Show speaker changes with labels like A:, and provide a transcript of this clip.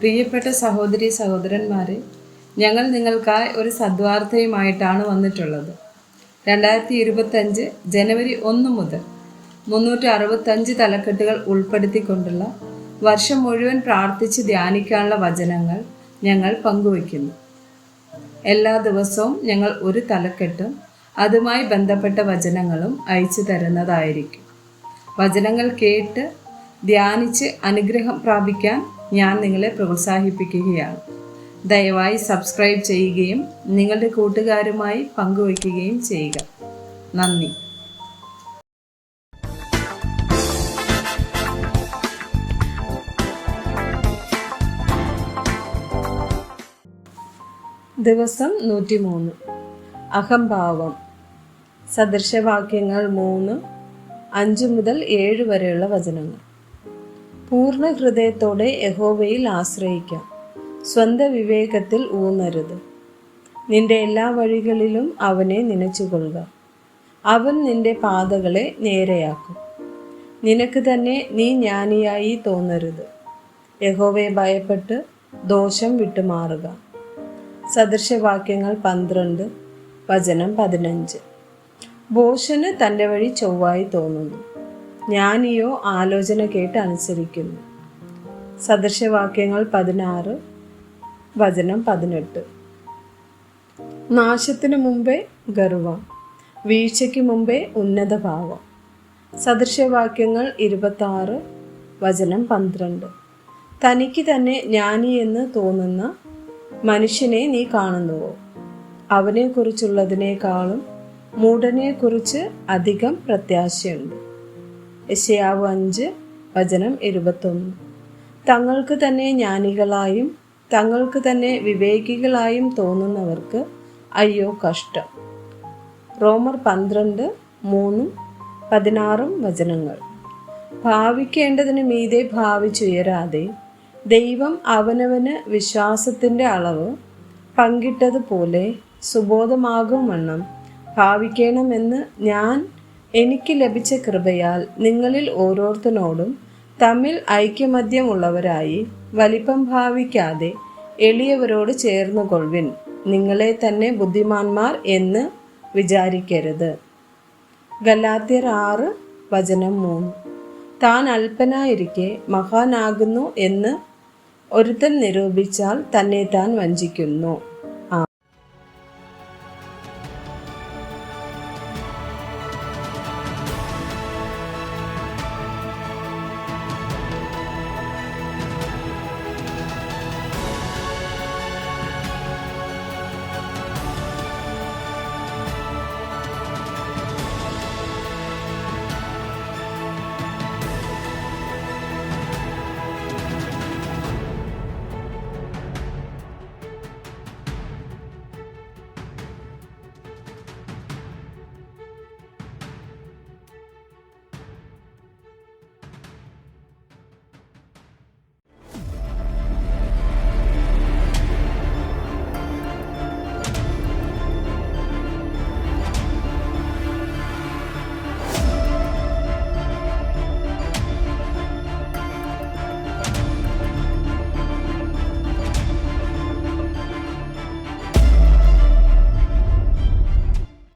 A: പ്രിയപ്പെട്ട സഹോദരി സഹോദരന്മാരെ, ഞങ്ങൾ നിങ്ങൾക്കായി ഒരു സദ്വാർത്തയുമായിട്ടാണ് വന്നിട്ടുള്ളത്. 2025 ജനുവരി 1 മുതൽ 365 തലക്കെട്ടുകൾ ഉൾപ്പെടുത്തിക്കൊണ്ടുള്ള വർഷം മുഴുവൻ പ്രാർത്ഥിച്ച് ധ്യാനിക്കാനുള്ള വചനങ്ങൾ ഞങ്ങൾ പങ്കുവയ്ക്കുന്നു. എല്ലാ ദിവസവും ഞങ്ങൾ ഒരു തലക്കെട്ടും അതുമായി ബന്ധപ്പെട്ട വചനങ്ങളും അയച്ചു തരുന്നതായിരിക്കും. വചനങ്ങൾ കേട്ട് ധ്യാനിച്ച് അനുഗ്രഹം പ്രാപിക്കാൻ ഞാൻ നിങ്ങളെ പ്രോത്സാഹിപ്പിക്കുകയാണ്. ദയവായി സബ്സ്ക്രൈബ് ചെയ്യുകയും നിങ്ങളുടെ കൂട്ടുകാരുമായി പങ്കുവയ്ക്കുകയും ചെയ്യുക. നന്ദി. ദിവസം 103. അഹംഭാവം. സദൃശവാക്യങ്ങൾ 3, 5 മുതൽ 7 വരെയുള്ള വചനങ്ങൾ. പൂർണ്ണ ഹൃദയത്തോടെ യഹോവയിൽ ആശ്രയിക്കാം, സ്വന്തം വിവേകത്തിൽ ഊന്നരുത്. നിന്റെ എല്ലാ വഴികളിലും അവനെ നനച്ചുകൊള്ളുക, അവൻ നിന്റെ പാതകളെ നേരെയാക്കും. നിനക്ക് തന്നെ നീ ജ്ഞാനിയായി തോന്നരുത്. യഹോവയെ ഭയപ്പെട്ട് ദോഷം വിട്ടുമാറുക. സദൃശവാക്യങ്ങൾ 12, വചനം 15. ഭോഷന് തൻ്റെ വഴി ചൊവ്വായി തോന്നുന്നു, ജ്ഞാനിയോ ആലോചന കേട്ട് അനുസരിക്കുന്നു. സദൃശവാക്യങ്ങൾ 16, വചനം 18. നാശത്തിനു മുമ്പേ ഗർവം, വീഴ്ചയ്ക്ക് മുമ്പേ ഉന്നതഭാവം. സദൃശവാക്യങ്ങൾ 26, വചനം 12. തനിക്ക് തന്നെ ജ്ഞാനിയെന്ന് തോന്നുന്ന മനുഷ്യനെ നീ കാണുന്നുവോ? അവനെക്കുറിച്ചുള്ളതിനേക്കാളും മൂഢനെക്കുറിച്ച് അധികം പ്രത്യാശയുണ്ട്. യെശയ്യാവ് 5, വചനം 21. തങ്ങൾക്ക് തന്നെ ജ്ഞാനികളായും തങ്ങൾക്ക് തന്നെ വിവേകികളായും തോന്നുന്നവർക്ക് അയ്യോ കഷ്ടം. റോമർ 12, 3, 16 വചനങ്ങൾ. ഭാവിക്കേണ്ടതിന് മീതെ ഭാവിച്ചുയരാതെ ദൈവം അവനവന് വിശ്വാസത്തിൻ്റെ അളവ് പങ്കിട്ടതുപോലെ സുബോധമാകും വണ്ണം ഭാവിക്കണമെന്ന് ഞാൻ എനിക്ക് ലഭിച്ച കൃപയാൽ നിങ്ങളിൽ ഓരോരുത്തരോടും തമ്മിൽ ഐക്യമത്യമുള്ളവരായി വലിപ്പം ഭാവിക്കാതെ എളിയവരോട് ചേർന്നു കൊള്ളുവിൻ. നിങ്ങളെ തന്നെ ബുദ്ധിമാന്മാർ എന്ന് വിചാരിക്കരുത്. ഗലാത്യർ 6, വചനം 3. താൻ അല്പനായിരിക്കെ മഹാനാകുന്നു എന്ന് ഒരുത്തൻ നിരൂപിച്ചാൽ തന്നെ താൻ വഞ്ചിക്കുന്നു.